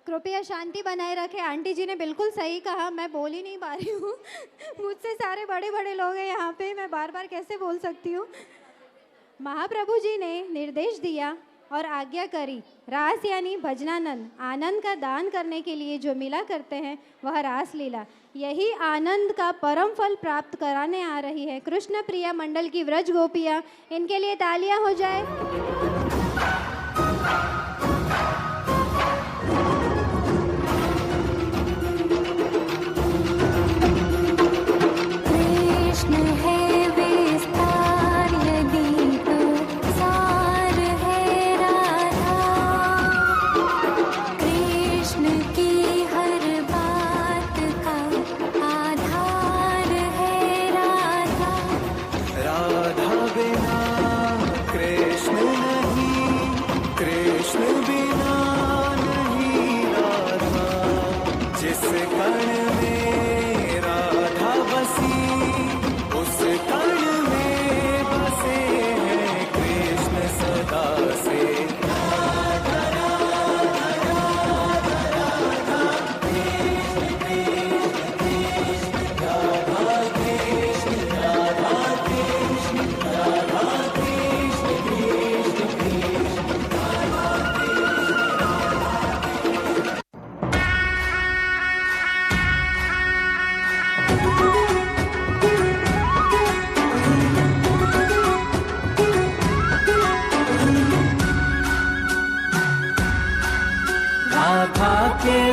कृपया शांति बनाए रखें। आंटी जी ने बिल्कुल सही कहा, मैं बोल ही नहीं पा रही हूँ। मुझसे सारे बड़े बड़े लोग हैं यहाँ पे, मैं बार बार कैसे बोल सकती हूँ। महाप्रभु जी ने निर्देश दिया और आज्ञा करी, रास यानी भजनानंद, आनंद का दान करने के लिए जो मिला करते हैं वह रास लीला, यही आनंद का परम फल प्राप्त कराने आ रही है। कृष्ण प्रिया मंडल की व्रज गोपियाँ, इनके लिए तालियां हो जाए।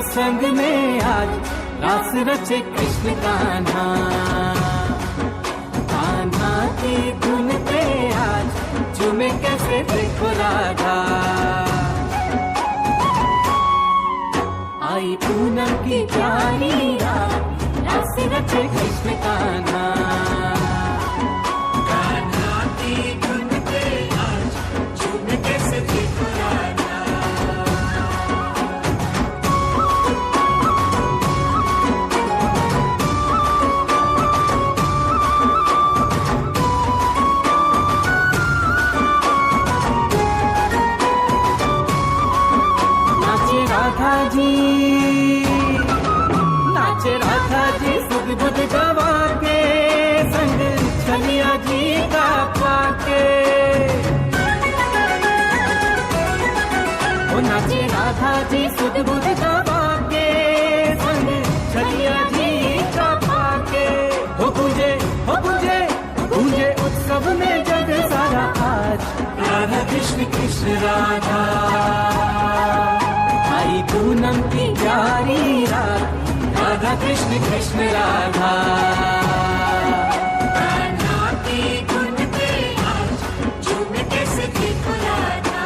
संग में आज रास रचे कृष्ण कान्हा, कान्हा की धुन पे आज झूमे कैसे देखो राधा। आई पूनम की प्यारी रात, रास रचे कृष्ण कान्हा, कान्हा की धुन पे आज झूमे कैसे देखो राधा। नाचे राधा जी सुध बुध गवा के, संग छलिया जी का पाके। ओ नाचे राधा जी सुध बुध गवा के, संग छलिया जी का पाके। हो पूजे पूजे उत्सव में जग सारा आज, राधा कृष्ण कृष्ण राधा। आई पूनम की प्यारी रात, राधा कृष्ण कृष्ण राधा। कान्हा की धुन पे आज झूमे कैसे देखो राधा।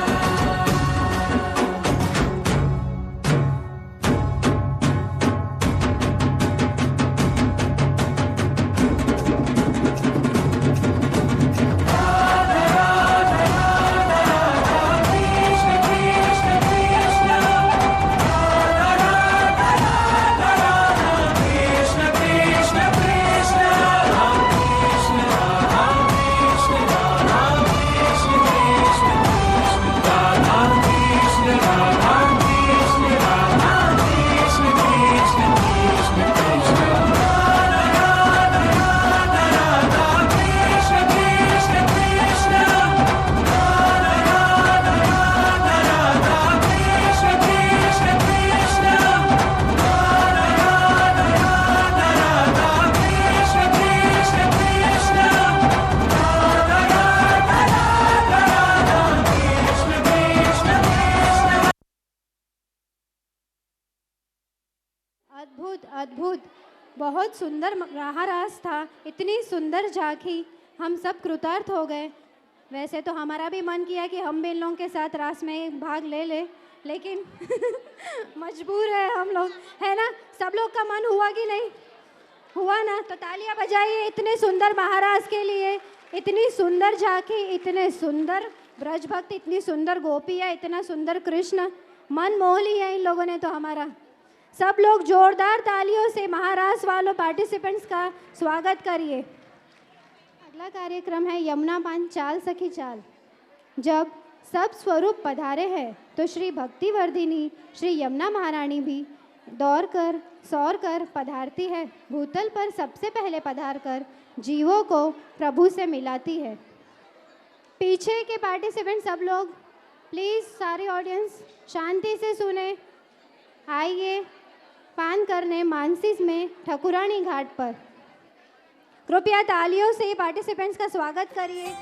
अद्भुत, बहुत सुंदर रास था, इतनी सुंदर झांकी, हम सब कृतार्थ हो गए। वैसे तो हमारा भी मन किया कि हम भी इन लोगों के साथ रास में भाग ले लेकिन मजबूर है हम लोग, है ना। सब लोग का मन हुआ कि नहीं हुआ ना? तो तालियां बजाइए इतने सुंदर महाराज के लिए। इतनी सुंदर झांकी, इतने सुंदर ब्रज भक्त, इतनी सुंदर गोपियाँ, इतना सुंदर कृष्ण, मन मोह लिया इन लोगों ने तो हमारा। सब लोग जोरदार तालियों से महारास वालों पार्टिसिपेंट्स का स्वागत करिए। अगला कार्यक्रम है यमुना पान चाल सखी चाल। जब सब स्वरूप पधारे हैं, तो श्री भक्तिवर्धिनी श्री यमुना महारानी भी दौड़ कर सौर कर पधारती है। भूतल पर सबसे पहले पधार कर जीवों को प्रभु से मिलाती है। पीछे के पार्टिसिपेंट सब लोग प्लीज़, सारी ऑडियंस शांति से सुने। आइए पान करने मानसीज में ठकुरानी घाट पर। कृपया तालियों से पार्टिसिपेंट्स का स्वागत करिए।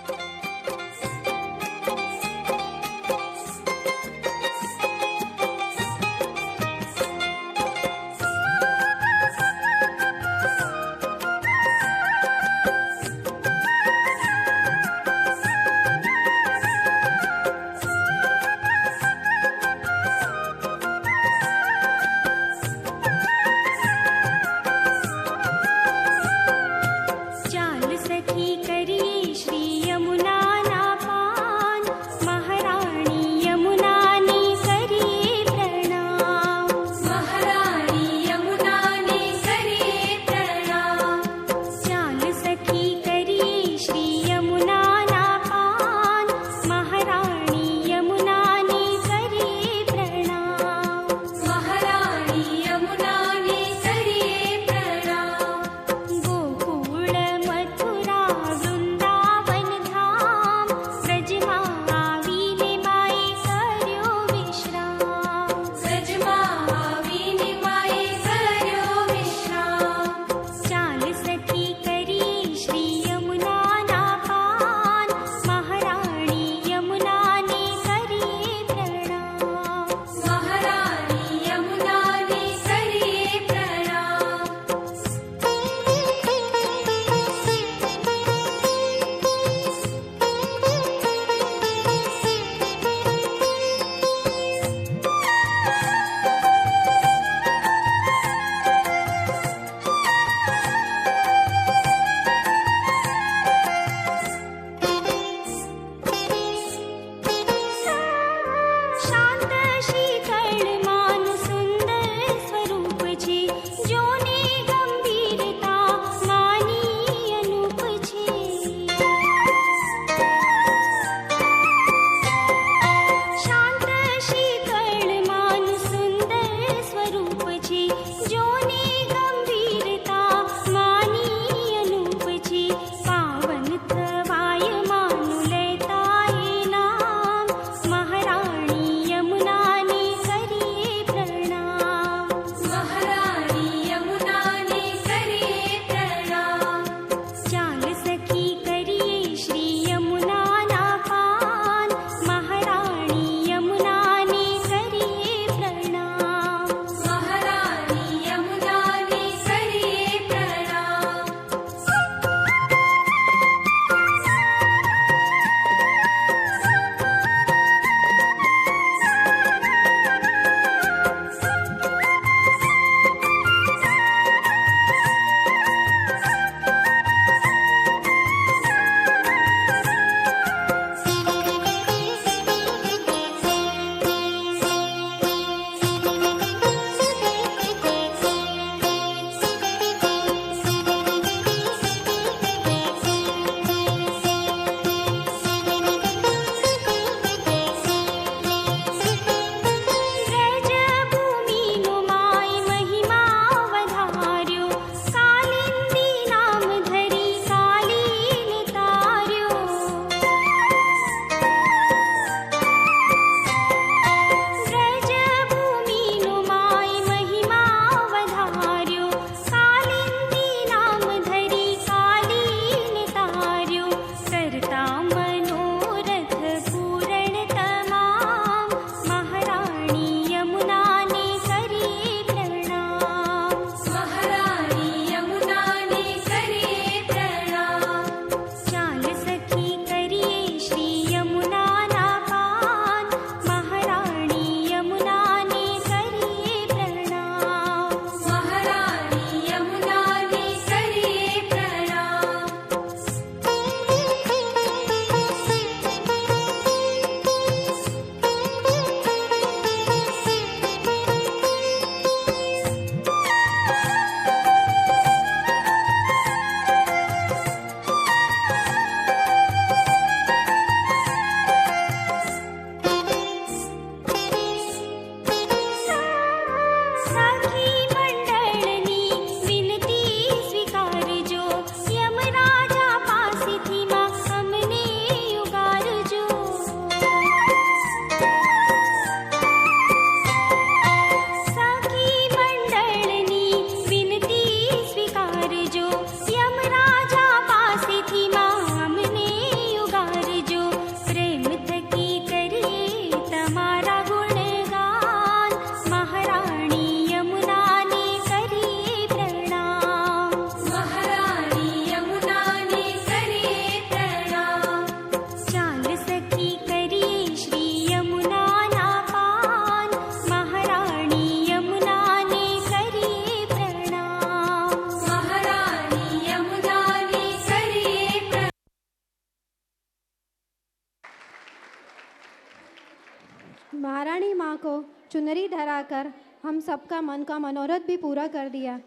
को चुनरी धराकर हम सबका मन का मनोरथ भी पूरा कर दिया।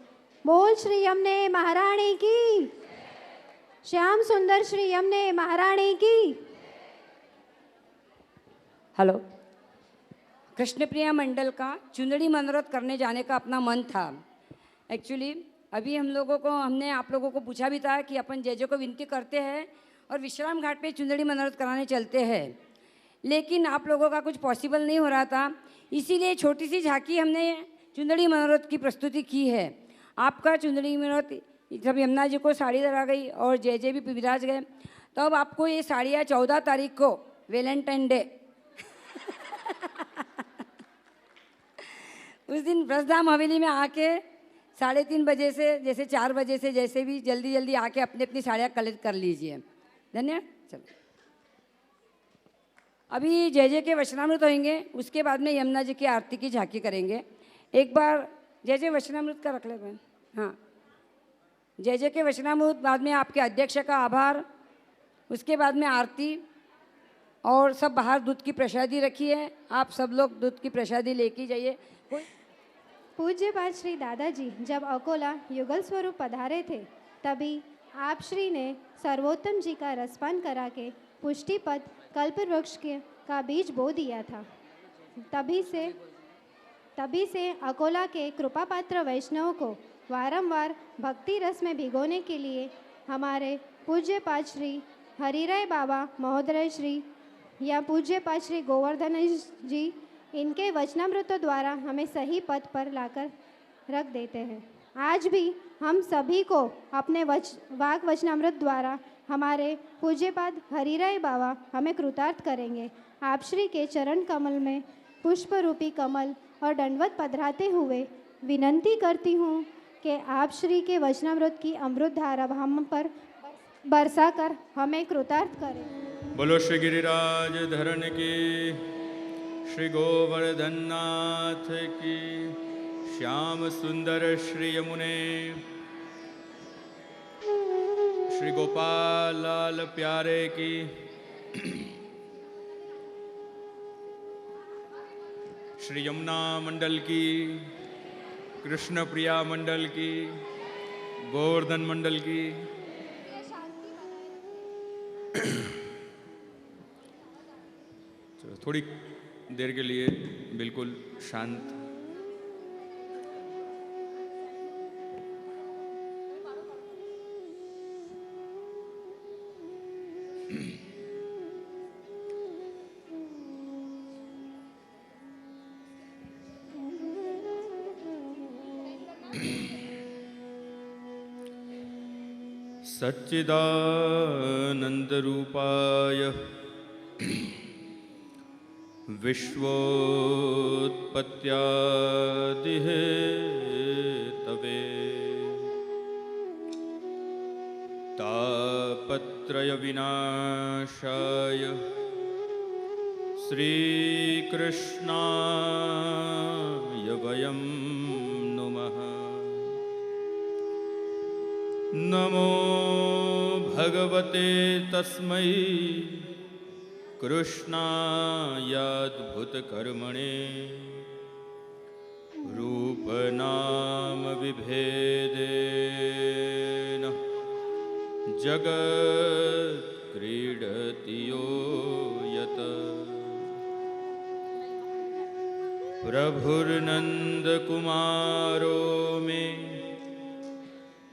बोल श्री यमुने महारानी की, श्याम सुंदर श्री यमुने महारानी की। हेलो। कृष्णप्रिया मंडल का चुंदड़ी मनोरथ करने जाने का अपना मन था। एक्चुअली अभी हमने आप लोगों को पूछा भी था कि अपन जय को विनती करते हैं और विश्राम घाट पे चुंदड़ी मनोरथ कराने चलते हैं, लेकिन आप लोगों का कुछ पॉसिबल नहीं हो रहा था, इसीलिए छोटी सी झांकी हमने चुंदड़ी मनोरथ की प्रस्तुति की है। आपका चुंदड़ी मनोरथ जब यमुना जी को साड़ी धरा गई और जय भी विराज गए, तो अब आपको ये साड़ियाँ 14 तारीख को वैलेंटाइन डे उस दिन ब्रजधाम हवेली में आके 3:30 बजे से जैसे 4 बजे से जैसे भी जल्दी जल्दी आके अपनी अपनी साड़ियाँ कलेक्ट कर लीजिए। धन्यवाद। चलो अभी जय के वचनामृत होंगे, उसके बाद में यमुना जी की आरती की झांकी करेंगे। एक बार जय वचनामृत का रख ले बहन। हाँ, जय के वचनामृत, बाद में आपके अध्यक्ष का आभार, उसके बाद में आरती, और सब बाहर दूध की प्रसादी रखी है, आप सब लोग दूध की प्रसादी लेके जाइए। पूज्य पाठ श्री दादाजी जब अकोला युगल स्वरूप पधारे थे, तभी आप श्री ने सर्वोत्तम जी का रसपान करा के पुष्टि पद कल्प वृक्ष का बीज बो दिया था। तभी से अकोला के कृपा पात्र वैष्णवों को वारंवार भक्ति रस में भिगोने के लिए हमारे पूज्य पाठ श्री हरिराय बाबा महोदय श्री या पूज्य पाठ श्री गोवर्धन जी इनके वचनामृतों द्वारा हमें सही पथ पर लाकर रख देते हैं। आज भी हम सभी को अपने वाक वचनामृत द्वारा हमारे पूज्यपाद हरिराय बाबा हमें कृतार्थ करेंगे। आप श्री के चरण कमल में पुष्प रूपी कमल और दंडवत पधराते हुए विनंती करती हूँ कि आप श्री के वचनामृत की अमृत धारा हम पर बरसा कर हमें कृतार्थ करें। बोलो श्री गिरिराज धरण की, श्री गोवर्धन नाथ की, श्याम सुंदर श्री यमुने, श्री गोपाल लाल प्यारे की, श्री यमुना मंडल की, कृष्ण प्रिया मंडल की, गोवर्धन मंडल की। थोड़ी देर के लिए बिल्कुल शांत। सच्चिदानंद रूपाय विश्वोत्पत्त्यादिहेतवे तापत्रय विनाशाय श्रीकृष्णाय वयं नुमः। नमो भगवते तस्मै कृष्णायाद्भुतकर्मणे रूपनाम विभेदेन जगत् क्रीडति यो यत्। प्रभुर्नन्दकुमारो मे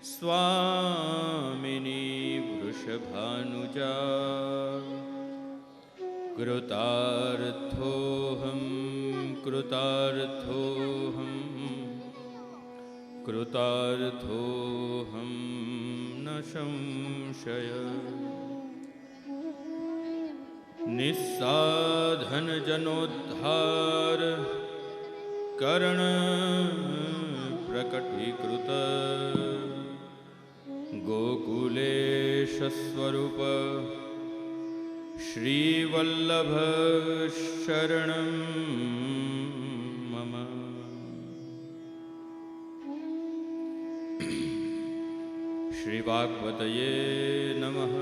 स्वामिनी वृषभानुजा कृतार्थोऽहं न संशय। निस्साधन जनोद्धार करण प्रकटीकृत गोकुलेश स्वरूप श्रीवल्लभ शरणं मम। श्रीवाग्वतये नमः।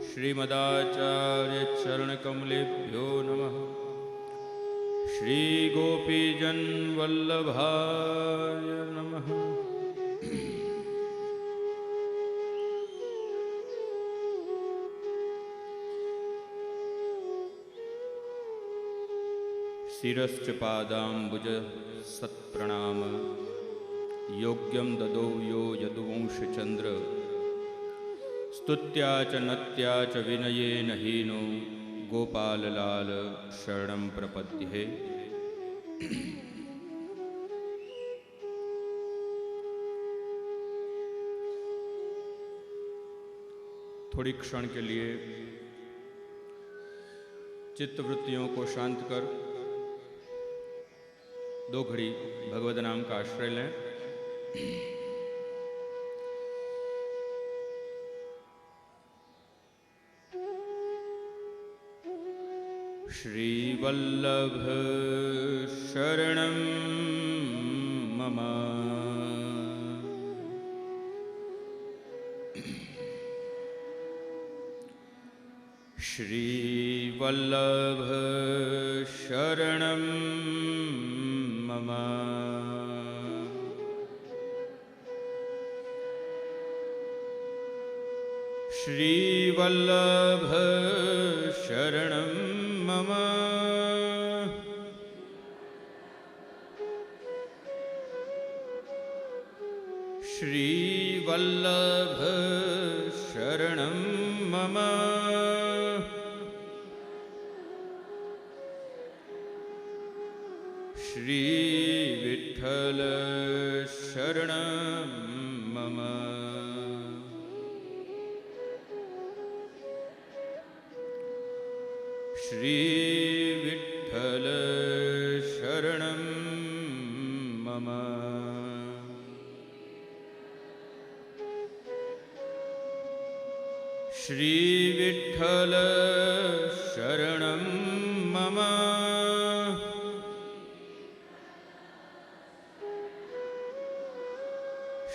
श्रीमदाचार्य चरणकमलेभ्यो नमः। श्री गोपीजन वल्लभाय नमः। शिरश्च पादाम्बुज सत्प्रणाम योग्यं ददौ यो यदुवंशचंद्र स्तुत्या च नत्या च विनयेन हीनो गोपाललाल शरणं प्रपद्ये। थोड़ी क्षण के लिए चित्तवृत्तियों को शांत कर 2 घड़ी भगवद नाम का आश्रय लें। श्रीवल्लभ शरणं मम श्रीवल्लभ शरणं मम श्रीवल्लभ शरणं मम श्रीवल्लभ शरणं मम श्री विठ्ठल शरणं मम श्री विठ्ठल शरणं मम श्री विठ्ठल शरणं मम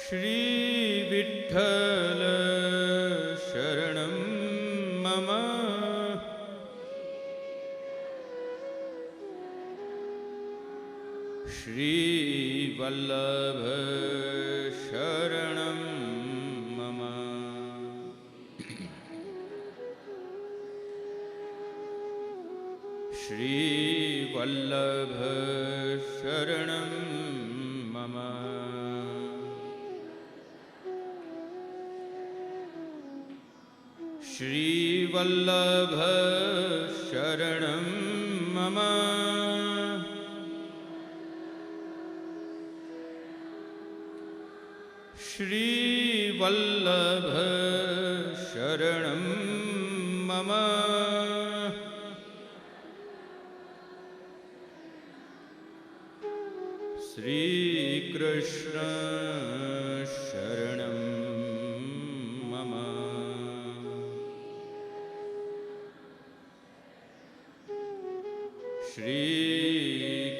श्री विठ्ठल शरणं मम श्री वल्लभ शरणं मम श्री वल्लभ शरणं मम श्री वल्लभ शरणं मम श्री वल्लभ शरणं मम श्री कृष्ण शरणं मम श्री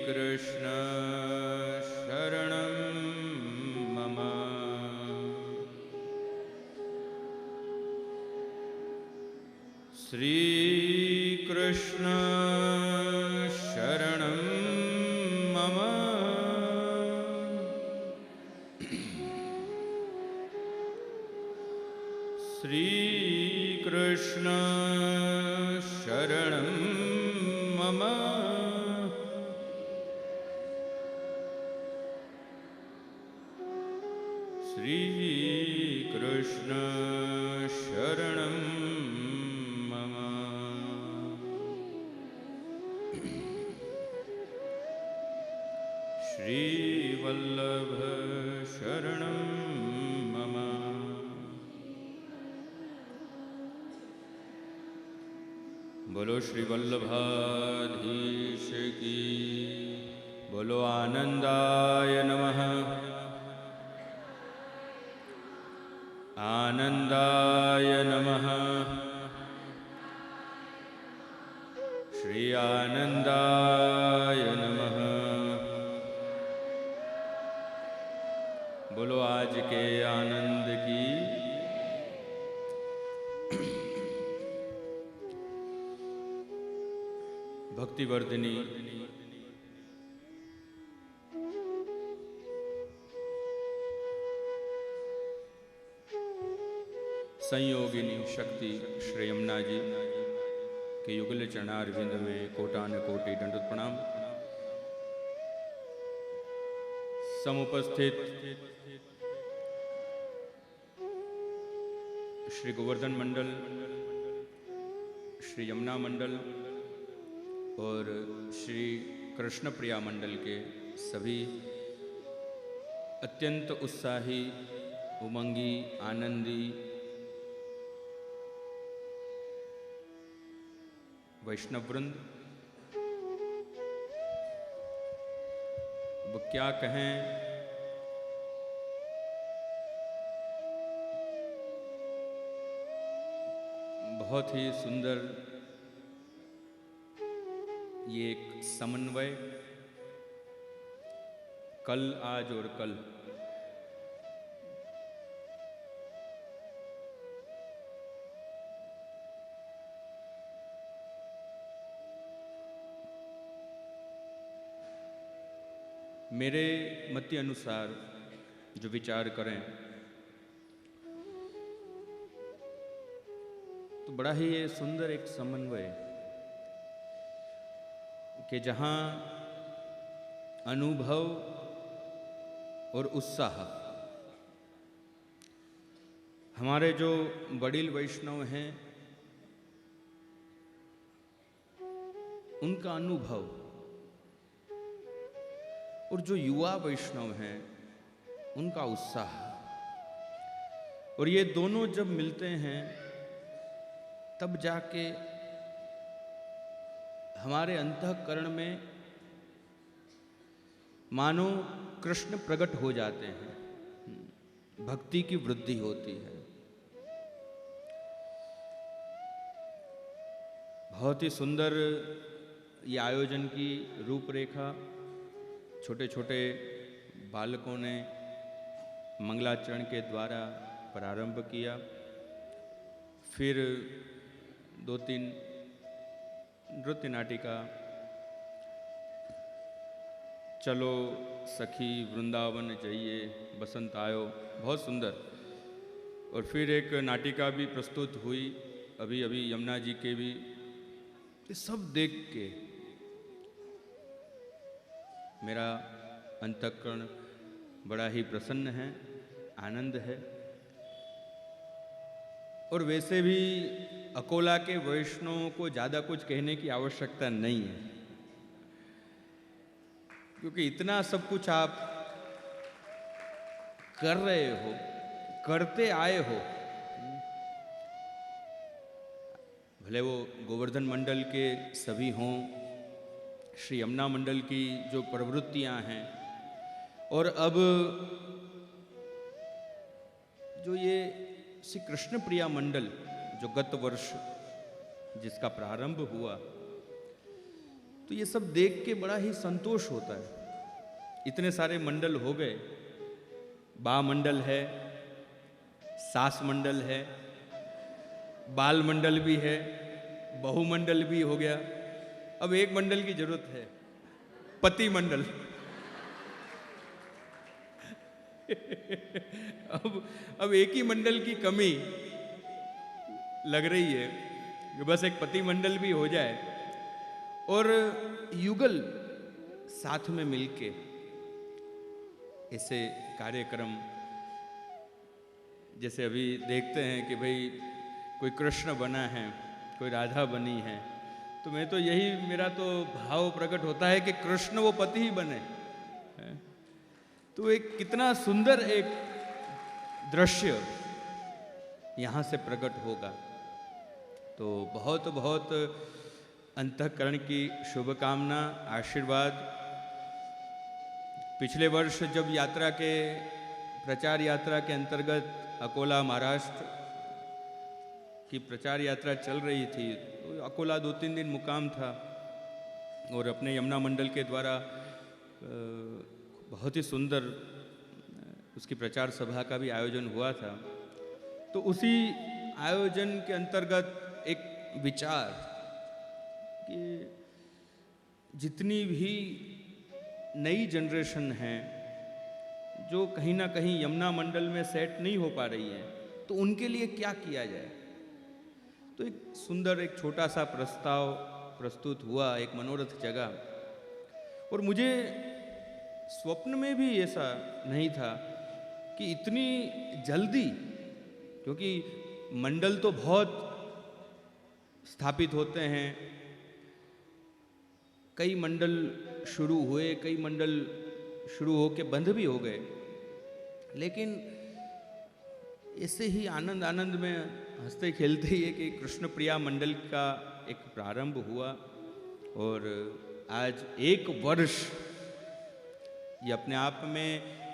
कृष्ण शरणं मम श्री कृष्ण शरणं मम श्री कृष्ण शरणं मम श्री कृष्ण शरणं मम श्री वल्लभ शरणं मम बोलो श्री वल्लभाधीश की बोलो आनंदाय नमः आनंदाय नमः श्री आनंदाय नमः बोलो आज के आनंद की भक्तिवर्धिनी संयोगिनी शक्ति श्री यमुना जी के युगल चरणारविंद में कोटान कोटि दंडवत प्रणाम। समुपस्थित श्री गोवर्धन मंडल, श्री यमुना मंडल और श्री कृष्ण प्रिया मंडल के सभी अत्यंत उत्साही, उमंगी, आनंदी वैष्णव वृंद, अब क्या कहें, बहुत ही सुंदर ये एक समन्वय, कल, आज और कल, मेरे मत अनुसार जो विचार करें तो बड़ा ही ये सुंदर एक समन्वय कि जहाँ अनुभव और उत्साह हमारे जो वडील वैष्णव हैं उनका अनुभव और जो युवा वैष्णव हैं उनका उत्साह, और ये दोनों जब मिलते हैं तब जाके हमारे अंतःकरण में मानो कृष्ण प्रकट हो जाते हैं, भक्ति की वृद्धि होती है। बहुत ही सुंदर ये आयोजन की रूपरेखा छोटे छोटे बालकों ने मंगलाचरण के द्वारा प्रारंभ किया, फिर 2-3 नृत्य नाटिका, चलो सखी वृंदावन जाइए बसंत आयो, बहुत सुंदर, और फिर एक नाटिका भी प्रस्तुत हुई अभी अभी यमुना जी के भी। ये सब देख के मेरा अंतःकरण बड़ा ही प्रसन्न है, आनंद है। और वैसे भी अकोला के वैष्णवों को ज़्यादा कुछ कहने की आवश्यकता नहीं है, क्योंकि इतना सब कुछ आप कर रहे हो, करते आए हो। भले वो गोवर्धन मंडल के सभी हों, श्री यमुना मंडल की जो प्रवृत्तियां हैं, और अब जो ये श्री कृष्ण प्रिया मंडल जो गत वर्ष जिसका प्रारंभ हुआ, तो ये सब देख के बड़ा ही संतोष होता है। इतने सारे मंडल हो गए, बा मंडल है, सास मंडल है, बाल मंडल भी है, बहु मंडल भी हो गया, अब एक मंडल की जरूरत है, पति मंडल। अब एक ही मंडल की कमी लग रही है कि बस एक पति मंडल भी हो जाए और युगल साथ में मिलके ऐसे कार्यक्रम, जैसे अभी देखते हैं कि भाई कोई कृष्ण बना है, कोई राधा बनी है, तो मैं तो यही, मेरा तो भाव प्रकट होता है कि कृष्ण वो पति ही बने। तो एक कितना सुंदर एक दृश्य यहाँ से प्रकट होगा। तो बहुत बहुत अंतःकरण की शुभकामना, आशीर्वाद। पिछले वर्ष जब यात्रा के, प्रचार यात्रा के अंतर्गत अकोला महाराष्ट्र की प्रचार यात्रा चल रही थी, तो अकोला 2-3 दिन मुकाम था, और अपने यमुना मंडल के द्वारा बहुत ही सुंदर उसकी प्रचार सभा का भी आयोजन हुआ था। तो उसी आयोजन के अंतर्गत एक विचार कि जितनी भी नई जनरेशन है जो कहीं ना कहीं यमुना मंडल में सेट नहीं हो पा रही है, तो तो उनके लिए क्या किया जाए। तो एक सुंदर एक छोटा सा प्रस्ताव प्रस्तुत हुआ, एक मनोरथ जगा, और मुझे स्वप्न में भी ऐसा नहीं था कि इतनी जल्दी, क्योंकि मंडल तो बहुत स्थापित होते हैं, कई मंडल शुरू हुए, कई मंडल शुरू होके बंद भी हो गए, लेकिन ऐसे ही आनंद आनंद में हंसते खेलते ही है कि कृष्ण प्रिया मंडल का एक प्रारंभ हुआ, और आज 1 वर्ष, ये अपने आप में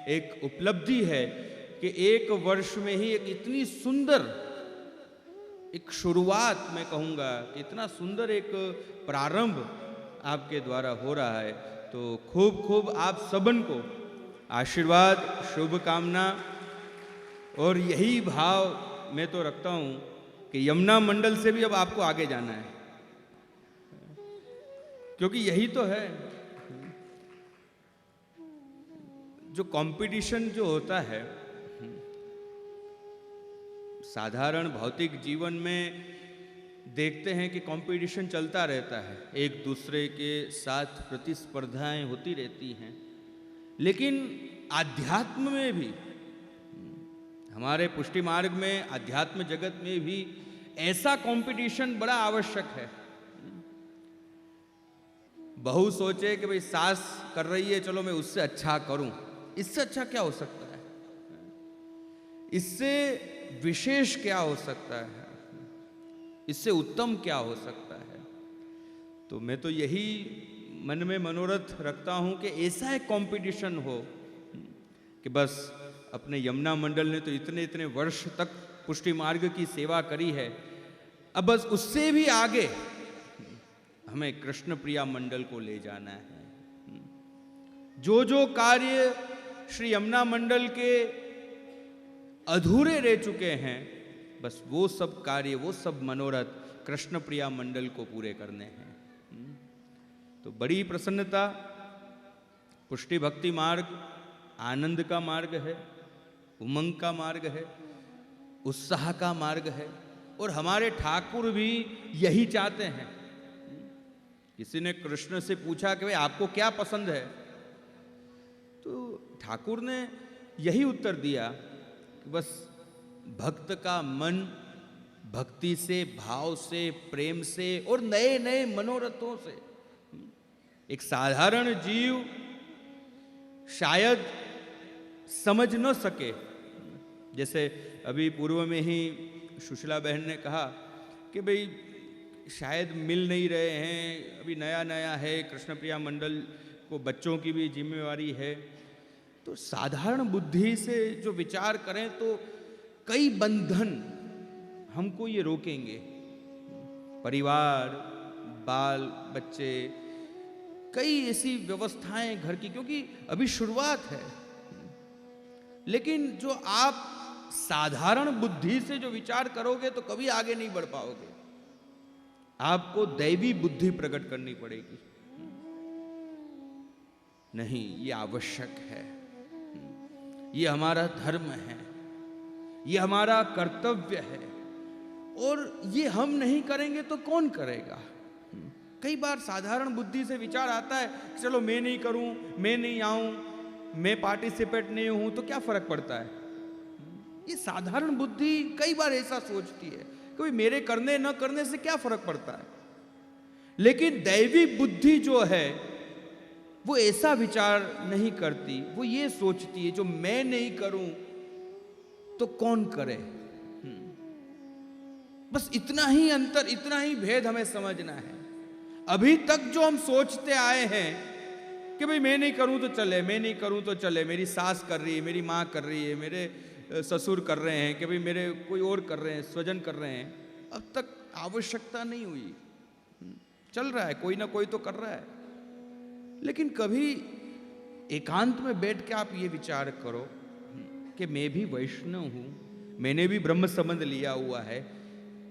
एक उपलब्धि है कि 1 वर्ष में ही एक इतनी सुंदर एक शुरुआत, मैं कहूँगा कि इतना सुंदर एक प्रारंभ आपके द्वारा हो रहा है। तो खूब खूब आप सबन को आशीर्वाद, शुभकामना, और यही भाव मैं तो रखता हूँ कि यमुना मंडल से भी अब आपको आगे जाना है, क्योंकि यही तो है जो कंपटीशन जो होता है साधारण भौतिक जीवन में, देखते हैं कि कंपटीशन चलता रहता है, एक दूसरे के साथ प्रतिस्पर्धाएं होती रहती हैं, लेकिन आध्यात्म में भी, हमारे पुष्टि मार्ग में, आध्यात्म जगत में भी ऐसा कंपटीशन बड़ा आवश्यक है। बहू सोचे कि भाई सास कर रही है, चलो मैं उससे अच्छा करूं, इससे अच्छा क्या हो सकता है, इससे विशेष क्या हो सकता है, इससे उत्तम क्या हो सकता है। तो मैं तो यही मन में मनोरथ रखता हूं कि ऐसा एक कंपटीशन हो कि बस अपने यमुना मंडल ने तो इतने इतने वर्ष तक पुष्टि मार्ग की सेवा करी है, अब बस उससे भी आगे हमें कृष्ण प्रिया मंडल को ले जाना है। जो जो कार्य श्री यमुना मंडल के अधूरे रह चुके हैं, बस वो सब कार्य, वो सब मनोरथ कृष्ण प्रिया मंडल को पूरे करने हैं। तो बड़ी प्रसन्नता, पुष्टि भक्ति मार्ग आनंद का मार्ग है, उमंग का मार्ग है, उत्साह का मार्ग है, और हमारे ठाकुर भी यही चाहते हैं। किसी ने कृष्ण से पूछा कि भाई आपको क्या पसंद है, तो ठाकुर ने यही उत्तर दिया कि बस भक्त का मन भक्ति से, भाव से, प्रेम से और नए नए मनोरथों से, एक साधारण जीव शायद समझ न सके, जैसे अभी पूर्व में ही सुशीला बहन ने कहा कि भाई शायद मिल नहीं रहे हैं, अभी नया नया है, कृष्ण प्रिया मंडल को बच्चों की भी जिम्मेवारी है। तो साधारण बुद्धि से जो विचार करें तो कई बंधन हमको ये रोकेंगे, परिवार, बाल बच्चे, कई ऐसी व्यवस्थाएं घर की, क्योंकि अभी शुरुआत है। लेकिन जो आप साधारण बुद्धि से जो विचार करोगे तो कभी आगे नहीं बढ़ पाओगे, आपको दैवी बुद्धि प्रकट करनी पड़ेगी। नहीं, ये आवश्यक है, ये हमारा धर्म है, ये हमारा कर्तव्य है, और ये हम नहीं करेंगे तो कौन करेगा। कई बार साधारण बुद्धि से विचार आता है, चलो मैं नहीं करूं, मैं नहीं आऊं, मैं पार्टिसिपेट नहीं हूं तो क्या फर्क पड़ता है। ये साधारण बुद्धि कई बार ऐसा सोचती है कि मेरे करने न करने से क्या फर्क पड़ता है। लेकिन दैवी बुद्धि जो है वो ऐसा विचार नहीं करती, वो ये सोचती है जो मैं नहीं करूं तो कौन करे। बस इतना ही अंतर, इतना ही भेद हमें समझना है। अभी तक जो हम सोचते आए हैं कि भाई मैं नहीं करूं तो चले, मैं नहीं करूं तो चले, मेरी सास कर रही है, मेरी माँ कर रही है, मेरे ससुर कर रहे हैं, कि भाई मेरे कोई और कर रहे हैं, स्वजन कर रहे हैं, अब तक आवश्यकता नहीं हुई, चल रहा है, कोई ना कोई तो कर रहा है। लेकिन कभी एकांत में बैठ के आप ये विचार करो कि मैं भी वैष्णव हूं, मैंने भी ब्रह्म संबंध लिया हुआ है,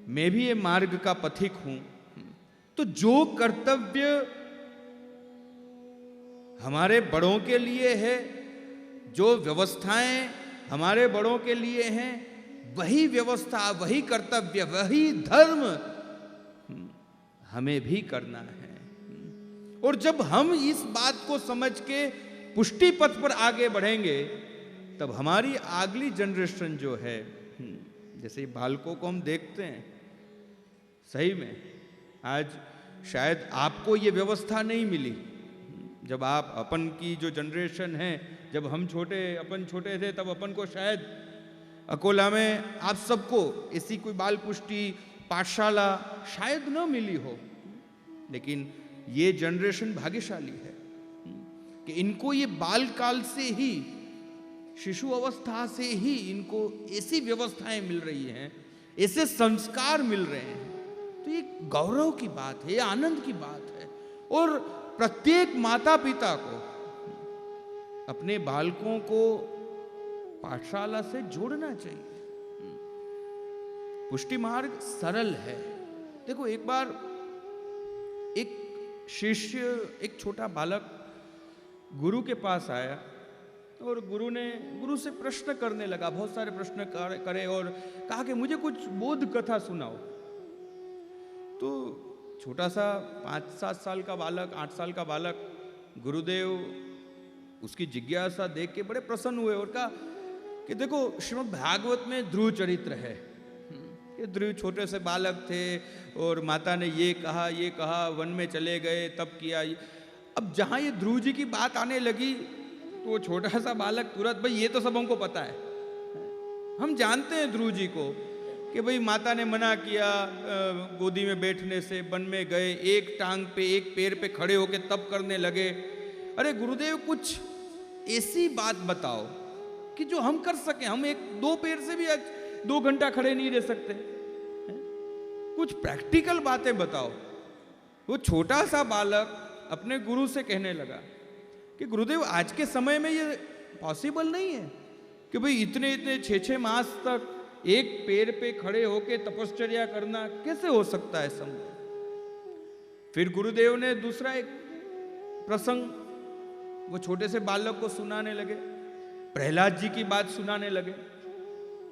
मैं भी ये मार्ग का पथिक हूं, तो जो कर्तव्य हमारे बड़ों के लिए है, जो व्यवस्थाएं हमारे बड़ों के लिए हैं, वही व्यवस्था, वही कर्तव्य, वही धर्म हमें भी करना है। और जब हम इस बात को समझ के पुष्टि पथ पर आगे बढ़ेंगे, तब हमारी अगली जनरेशन जो है, जैसे बालकों को हम देखते हैं, सही में आज शायद आपको ये व्यवस्था नहीं मिली। जब आप अपन की जो जनरेशन है, जब हम अपन छोटे थे, तब अपन को शायद अकोला में आप सबको ऐसी कोई बाल पुष्टि पाठशाला शायद न मिली हो। लेकिन ये जनरेशन भाग्यशाली है कि इनको ये बाल काल से ही, शिशु अवस्था से ही इनको ऐसी व्यवस्थाएं मिल रही हैं, ऐसे संस्कार मिल रहे हैं। तो ये गौरव की बात है, ये आनंद की बात है। और प्रत्येक माता पिता को अपने बालकों को पाठशाला से जोड़ना चाहिए। पुष्टि मार्ग सरल है। देखो, एक बार एक शिष्य, एक छोटा बालक गुरु के पास आया और गुरु से प्रश्न करने लगा, बहुत सारे प्रश्न करे और कहा कि मुझे कुछ बोध कथा सुनाओ। तो छोटा सा 5-7 साल का बालक, 8 साल का बालक, गुरुदेव उसकी जिज्ञासा देख के बड़े प्रसन्न हुए और कहा कि देखो, श्रीमद् भागवत में ध्रुव चरित्र है। ये ध्रुव छोटे से बालक थे और माता ने ये कहा, वन में चले गए, तब किया। अब जहाँ ये ध्रुव जी की बात आने लगी तो वो छोटा सा बालक तुरंत, भाई ये तो सब हमको पता है, हम जानते हैं ध्रुव जी को कि भाई माता ने मना किया गोदी में बैठने से, वन में गए, एक टांग पे, एक पैर पे खड़े होके तब करने लगे। अरे गुरुदेव, कुछ ऐसी बात बताओ कि जो हम कर सकें। हम 1-2 पैर से भी 2 घंटा खड़े नहीं रह सकते, कुछ प्रैक्टिकल बातें बताओ। वो छोटा सा बालक अपने गुरु से कहने लगा कि गुरुदेव, आज के समय में ये पॉसिबल नहीं है कि भाई इतने 6-6 मास तक एक पैर पे खड़े होके तपश्चर्या करना कैसे हो सकता है संभव। फिर गुरुदेव ने दूसरा एक प्रसंग वो छोटे से बालक को सुनाने लगे, प्रहलाद जी की बात सुनाने लगे।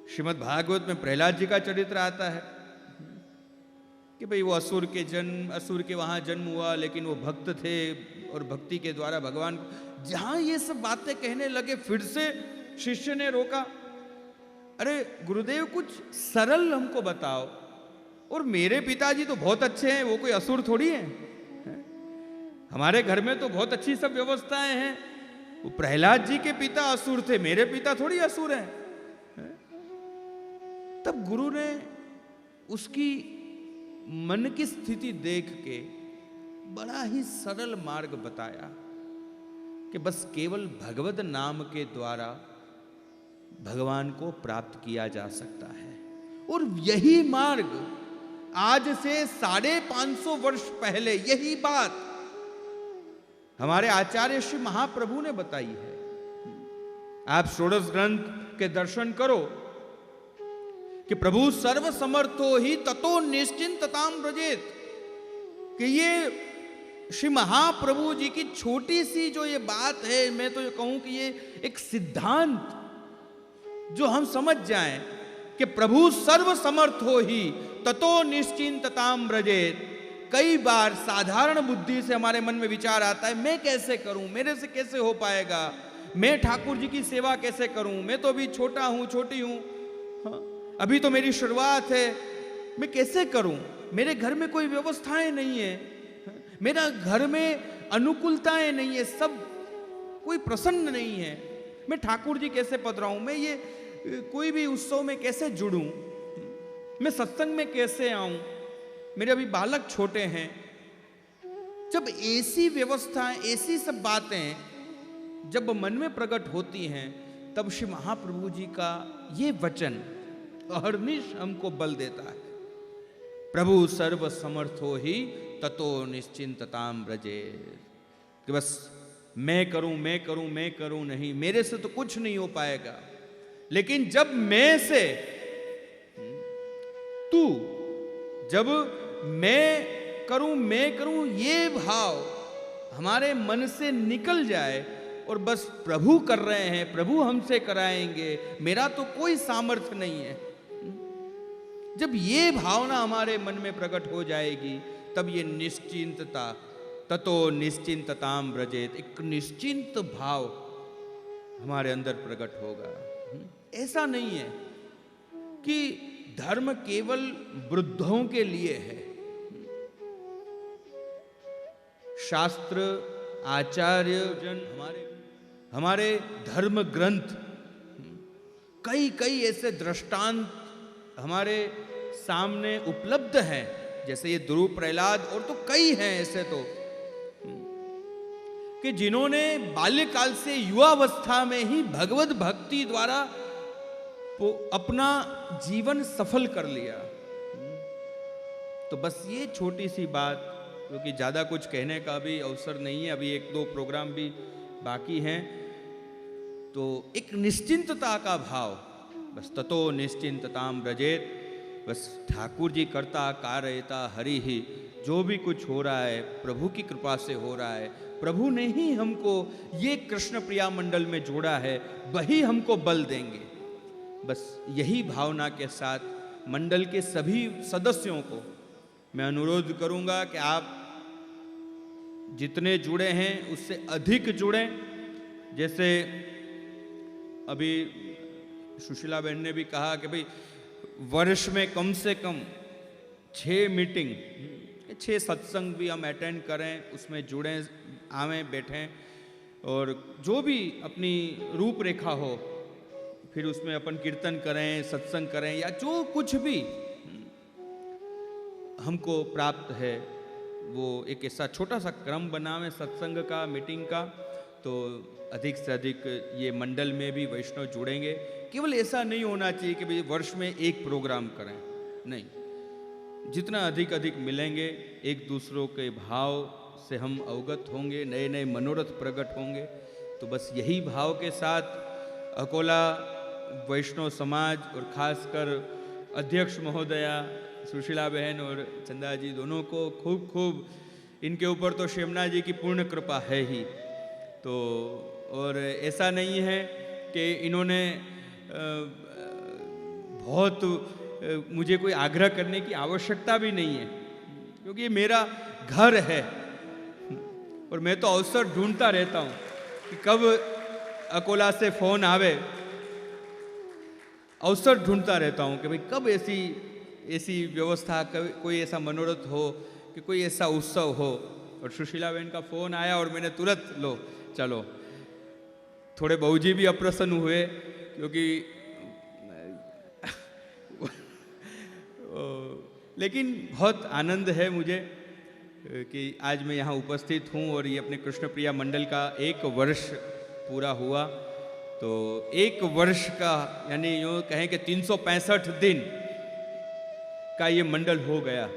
श्रीमद् भागवत में प्रहलाद जी का चरित्र आता है कि भाई वो असुर के वहां जन्म हुआ, लेकिन वो भक्त थे और भक्ति के द्वारा भगवान को, जहां ये सब बातें कहने लगे, फिर से शिष्य ने रोका, अरे गुरुदेव, कुछ सरल हमको बताओ। और मेरे पिताजी तो बहुत अच्छे हैं, वो कोई असुर थोड़ी हैं, हमारे घर में तो बहुत अच्छी सब व्यवस्थाएं हैं। वो प्रहलाद जी के पिता असुर थे, मेरे पिता थोड़ी असुर हैं। तब गुरु ने उसकी मन की स्थिति देख के बड़ा ही सरल मार्ग बताया कि बस केवल भगवत नाम के द्वारा भगवान को प्राप्त किया जा सकता है। और यही मार्ग आज से 550 वर्ष पहले यही बात हमारे आचार्य श्री महाप्रभु ने बताई है। आप षोडश ग्रंथ के दर्शन करो कि प्रभु सर्व समर्थो ही ततो निश्चिंतताम व्रजेत, कि ये श्री महाप्रभु जी की छोटी सी जो ये बात है, मैं तो ये कहूं कि ये एक सिद्धांत जो हम समझ जाएं कि प्रभु सर्व समर्थ हो ही ततो निश्चिंतताम व्रजेत। कई बार साधारण बुद्धि से हमारे मन में विचार आता है, मैं कैसे करूं, मेरे से कैसे हो पाएगा, मैं ठाकुर जी की सेवा कैसे करूं, मैं तो अभी छोटा हूं, छोटी हूं, अभी तो मेरी शुरुआत है, मैं कैसे करूं, मेरे घर में कोई व्यवस्थाएं नहीं है, मेरा घर में अनुकूलताएं नहीं है, सब कोई प्रसन्न नहीं है, मैं ठाकुर जी कैसे पधराऊं, मैं ये कोई भी उत्सव में कैसे जुड़ूं, मैं सत्संग में कैसे आऊं, मेरे अभी बालक छोटे हैं। जब ऐसी व्यवस्थाएं, ऐसी सब बातें जब मन में प्रकट होती हैं, तब श्री महाप्रभु जी का ये वचन अहर्निश हमको बल देता है, प्रभु सर्व समर्थो ही ततो निश्चिंतताम व्रजे, कि बस मैं करूं, मैं करूं, मैं करूं नहीं, मेरे से तो कुछ नहीं हो पाएगा। लेकिन जब मैं से तू, जब मैं करूं ये भाव हमारे मन से निकल जाए और बस प्रभु कर रहे हैं, प्रभु हमसे कराएंगे, मेरा तो कोई सामर्थ्य नहीं है, जब ये भावना हमारे मन में प्रकट हो जाएगी, तब ये निश्चिंतता, ततो निश्चिंतताम व्रजेत, एक निश्चिंत भाव हमारे अंदर प्रकट होगा। ऐसा नहीं है कि धर्म केवल वृद्धों के लिए है। शास्त्र, आचार्य जन, हमारे धर्म ग्रंथ, कई कई ऐसे दृष्टांत हमारे सामने उपलब्ध हैं, जैसे ये ध्रुव प्रहलाद, और तो कई हैं ऐसे तो, कि जिन्होंने बाल्यकाल से युवावस्था में ही भगवत भक्ति द्वारा अपना जीवन सफल कर लिया। तो बस ये छोटी सी बात, क्योंकि ज़्यादा कुछ कहने का भी अवसर नहीं है, अभी एक दो प्रोग्राम भी बाकी हैं, तो एक निश्चिंतता का भाव, बस ततो निश्चिंतताम व्रजेत, बस ठाकुर जी करता कारयता हरि ही, जो भी कुछ हो रहा है प्रभु की कृपा से हो रहा है, प्रभु ने ही हमको ये कृष्ण प्रिया मंडल में जोड़ा है, वही हमको बल देंगे। बस यही भावना के साथ मंडल के सभी सदस्यों को मैं अनुरोध करूंगा कि आप जितने जुड़े हैं उससे अधिक जुड़ें। जैसे अभी सुशीला बहन ने भी कहा कि भाई वर्ष में कम से कम 6 मीटिंग, 6 सत्संग भी हम अटेंड करें, उसमें जुड़ें, आवें, बैठें, और जो भी अपनी रूपरेखा हो फिर उसमें अपन कीर्तन करें, सत्संग करें, या जो कुछ भी हमको प्राप्त है वो एक ऐसा छोटा सा क्रम बनावें सत्संग का, मीटिंग का, तो अधिक से अधिक ये मंडल में भी वैष्णव जुड़ेंगे। केवल ऐसा नहीं होना चाहिए कि भाई वर्ष में एक प्रोग्राम करें, नहीं, जितना अधिक अधिक मिलेंगे, एक दूसरों के भाव से हम अवगत होंगे, नए नए मनोरथ प्रकट होंगे। तो बस यही भाव के साथ अकोला वैष्णव समाज और खासकर अध्यक्ष महोदया सुशीला बहन और चंदा जी दोनों को खूब खूब, इनके ऊपर तो श्यामना जी की पूर्ण कृपा है ही। तो और ऐसा नहीं है कि इन्होंने बहुत मुझे कोई आग्रह करने की आवश्यकता भी नहीं है, क्योंकि ये मेरा घर है और मैं तो अवसर ढूंढता रहता हूँ कि कब अकोला से फोन आवे, अवसर ढूंढता रहता हूँ कि भाई कब ऐसी व्यवस्था, कोई ऐसा मनोरथ हो कि कोई ऐसा उत्सव हो। और सुशीला बहन का फोन आया और मैंने तुरंत, लो चलो। थोड़े बहूजी भी अप्रसन्न हुए, क्योंकि लेकिन बहुत आनंद है मुझे कि आज मैं यहाँ उपस्थित हूँ और ये अपने कृष्ण प्रिया मंडल का 1 वर्ष पूरा हुआ। तो 1 वर्ष का, यानी यूँ कहें कि 365 दिन का ये मंडल हो गया।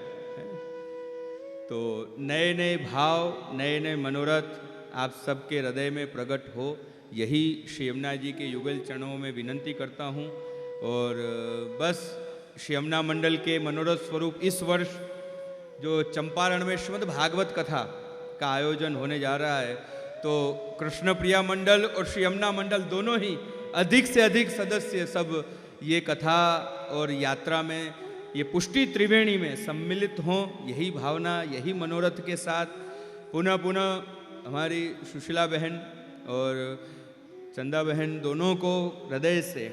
तो नए नए भाव, नए नए मनोरथ आप सबके हृदय में प्रकट हो, यही श्री यमुना जी के युगल चरणों में विनंती करता हूँ। और बस श्री यमुना मंडल के मनोरथ स्वरूप इस वर्ष जो चंपारण में श्रीमद् भागवत कथा का आयोजन होने जा रहा है, तो कृष्ण प्रिया मंडल और श्री यमुना मंडल दोनों ही अधिक से अधिक सदस्य सब ये कथा और यात्रा में, ये पुष्टि त्रिवेणी में सम्मिलित हों, यही भावना, यही मनोरथ के साथ पुनः पुनः हमारी सुशीला बहन और चंदा बहन दोनों को हृदय से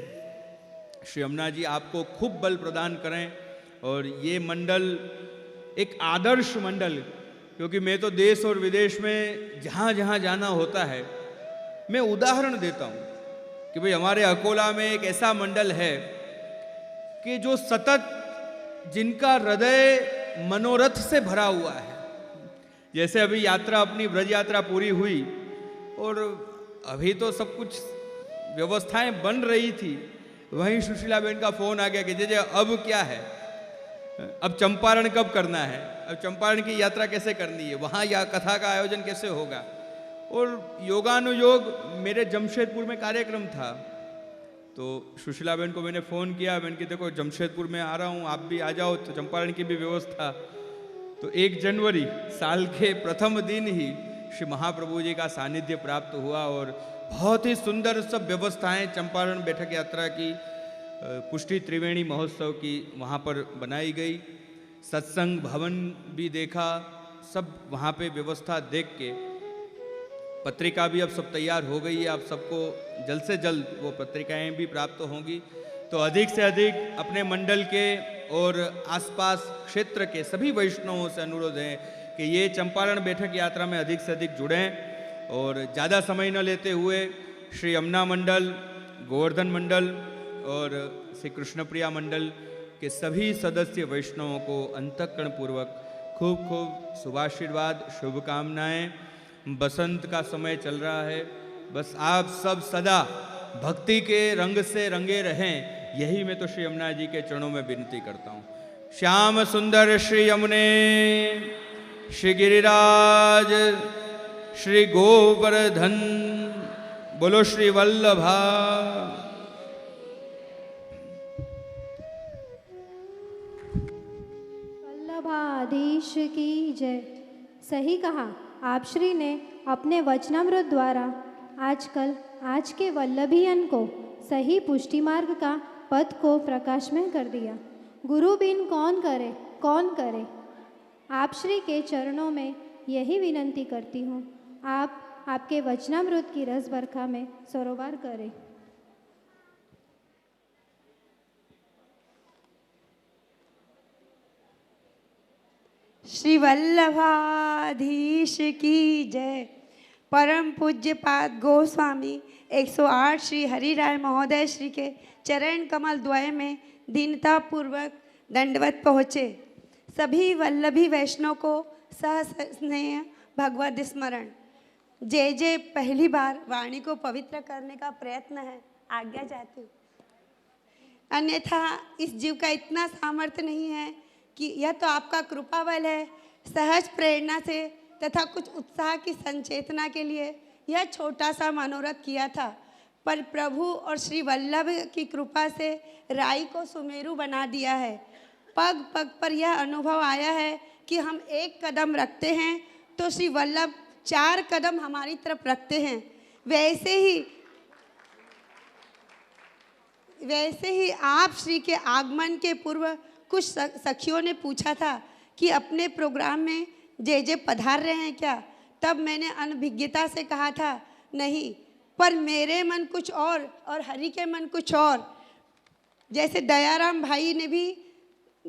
श्री यमुना जी आपको खूब बल प्रदान करें। और ये मंडल एक आदर्श मंडल, क्योंकि मैं तो देश और विदेश में जहाँ जहाँ जाना होता है मैं उदाहरण देता हूँ कि भाई हमारे अकोला में एक ऐसा मंडल है कि जो सतत, जिनका हृदय मनोरथ से भरा हुआ है। जैसे अभी यात्रा, अपनी ब्रज यात्रा पूरी हुई और अभी तो सब कुछ व्यवस्थाएं बन रही थी, वहीं सुशीला बहन का फोन आ गया कि जे अब क्या है, अब चंपारण कब करना है, अब चंपारण की यात्रा कैसे करनी है, वहाँ या कथा का आयोजन कैसे होगा। और योगानुयोग मेरे जमशेदपुर में कार्यक्रम था, तो सुशीला बहन को मैंने फ़ोन किया, मैंने कि देखो जमशेदपुर में आ रहा हूँ, आप भी आ जाओ, तो चंपारण की भी व्यवस्था। तो 1 जनवरी साल के प्रथम दिन ही श्री महाप्रभु जी का सानिध्य प्राप्त हुआ और बहुत ही सुंदर सब व्यवस्थाएं चंपारण बैठक यात्रा की पुष्टि त्रिवेणी महोत्सव की वहाँ पर बनाई गई। सत्संग भवन भी देखा, सब वहाँ पे व्यवस्था देख के पत्रिका भी अब सब तैयार हो गई है। आप सबको जल्द से जल्द वो पत्रिकाएं भी प्राप्त होंगी। तो अधिक से अधिक अपने मंडल के और आसपास क्षेत्र के सभी वैष्णवों से अनुरोध है कि ये चंपारण बैठक यात्रा में अधिक से अधिक जुड़ें और ज़्यादा समय न लेते हुए श्री यमुना मंडल, गोवर्धन मंडल और श्री कृष्णप्रिया मंडल के सभी सदस्य वैष्णवों को अंतःकरण पूर्वक खूब खूब शुभाशीर्वाद, शुभकामनाएं। बसंत का समय चल रहा है, बस आप सब सदा भक्ति के रंग से रंगे रहें, यही मैं तो श्री यमुना जी के चरणों में विनती करता हूँ। श्याम सुंदर श्री यमुने, श्री गिरिराज, श्री गोवर्धन, बोलो श्री वल्लभा। वल्लभाधीश की जय। सही कहा आप श्री ने अपने वचनामृत द्वारा आजकल आज के वल्लभियन को सही पुष्टि मार्ग का पथ को प्रकाश में कर दिया। गुरु बिन कौन करे, कौन करे। आप श्री के चरणों में यही विनंती करती हूँ, आप आपके वचनामृत की रस बरखा में सरोवर करें। श्री वल्लभाधीश की जय। परम पूज्य पाद गोस्वामी 108 श्री हरिराय महोदय श्री के चरण कमल द्वय में दीनता पूर्वक दंडवत पहुँचे। सभी वल्लभी वैष्णव को सह स्नेह भगवत स्मरण। जय जय। पहली बार वाणी को पवित्र करने का प्रयत्न है, आज्ञा चाहती हूँ, अन्यथा इस जीव का इतना सामर्थ्य नहीं है कि यह तो आपका कृपा बल है। सहज प्रेरणा से तथा कुछ उत्साह की संचेतना के लिए यह छोटा सा मनोरथ किया था, पर प्रभु और श्री वल्लभ की कृपा से राई को सुमेरु बना दिया है। पग पग पर यह अनुभव आया है कि हम एक कदम रखते हैं तो श्री वल्लभ 4 कदम हमारी तरफ रखते हैं। वैसे ही आप श्री के आगमन के पूर्व कुछ सखियों ने पूछा था कि अपने प्रोग्राम में जय जय पधार रहे हैं क्या। तब मैंने अनभिज्ञता से कहा था नहीं, पर मेरे मन कुछ और हरि के मन कुछ और। जैसे दयाराम भाई ने भी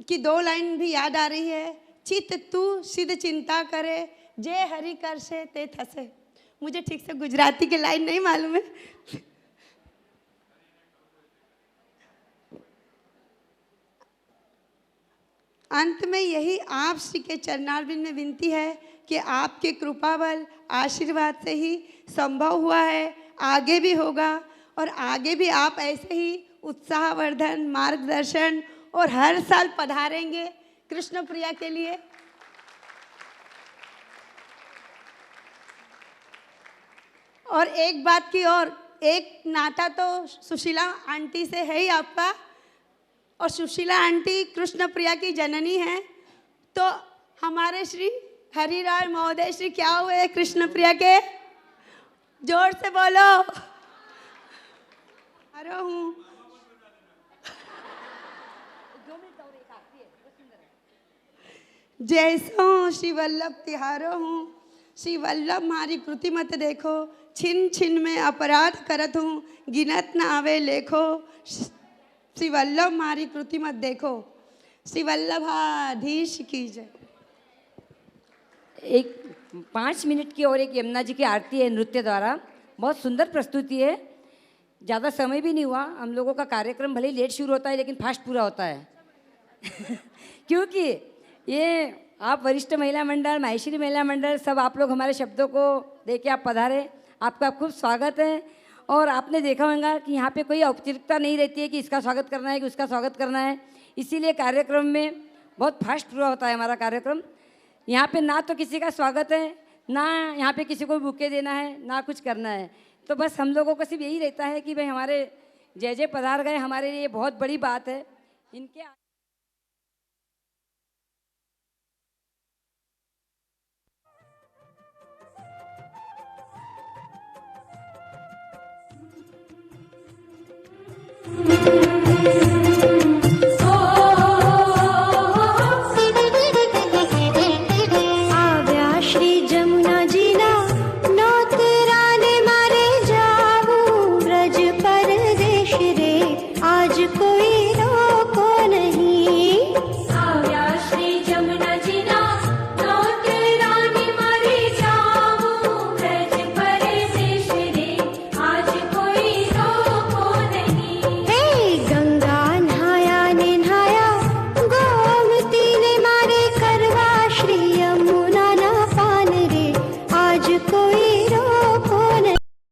की 2 लाइन भी याद आ रही है, चित तू सिद्ध चिंता करे, जय हरि कर से ते थसे। मुझे ठीक से गुजराती की लाइन नहीं मालूम है। अंत में यही आप श्री के चरणारविंद में विनती है कि आपके कृपा बल आशीर्वाद से ही संभव हुआ है, आगे भी होगा और आगे भी आप ऐसे ही उत्साहवर्धन, मार्गदर्शन और हर साल पधारेंगे कृष्ण प्रिया के लिए। और एक बात की और, एक नाता तो सुशीला आंटी से है ही आपका, और सुशीला आंटी कृष्ण प्रिया की जननी है, तो हमारे श्री हरिराय महोदय श्री क्या हुए कृष्ण प्रिया के? जोर से बोलो। अरे हूँ जैसो श्री वल्लभ तिहारो हूँ। श्री वल्लभ मारी कृति मत देखो, छिन छिन में अपराध करत हूँ, गिनत न आवे लेखो। श्री वल्लभ मारी कृति मत देखो। श्री वल्लभाधीश की जय। एक 5 मिनट की और एक यमुना जी की आरती है नृत्य द्वारा। बहुत सुंदर प्रस्तुति है, ज़्यादा समय भी नहीं हुआ। हम लोगों का कार्यक्रम भले ही लेट शुरू होता है लेकिन फास्ट पूरा होता है क्योंकि ये आप वरिष्ठ महिला मंडल, माहेश्वरी महिला मंडल, सब आप लोग हमारे शब्दों को देके आप पधारे, आपका खूब स्वागत है। और आपने देखा होगा कि यहाँ पे कोई औपचारिकता नहीं रहती है कि इसका स्वागत करना है कि उसका स्वागत करना है, इसीलिए कार्यक्रम में बहुत फास्ट पूरा होता है हमारा कार्यक्रम। यहाँ पे ना तो किसी का स्वागत है, ना यहाँ पे किसी को बुके देना है, ना कुछ करना है। तो बस हम लोगों को सिर्फ यही रहता है कि भाई हमारे जय जय पधार गए, हमारे लिए बहुत बड़ी बात है। इनके